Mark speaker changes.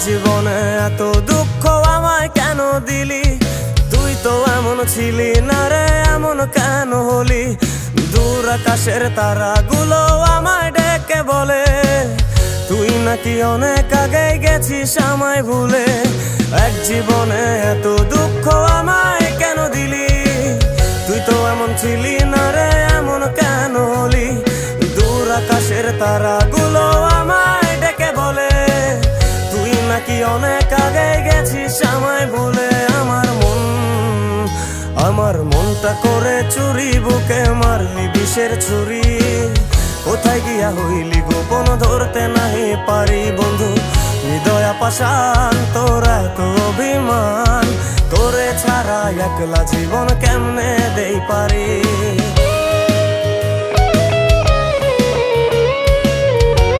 Speaker 1: জীবনে এত দুঃখ আমায় কেন দিলি? তুই তো এমন ছিলি না রে, এমন কেন হলি? দূর আকাশের তারাগুলো আমায় ডেকে বলে তুই নাকি অনেক আগে গেছিস আমায় ভুলে। এক জীবনে এত দুঃখ আমায় কেন দিলি? তুই তো এমন ছিলি না রে, এমন কেন হলি? দূর আকাশের তারাগুলো আমায় ডেকে বলে তুই নাকি অনেক আগে গেছিস আমায় ভুলে। আমার মনটা করে চুরি, বুকে মারলি বিষের ছুরি। কোথায় গিয়া হইলি গোপন ধরতে নাহি পারি বন্ধু। হৃদয়া পাষাণ তোর এত অভিমান, তোরে ছাড়া একলা জীবন কেমনে দেই পারি।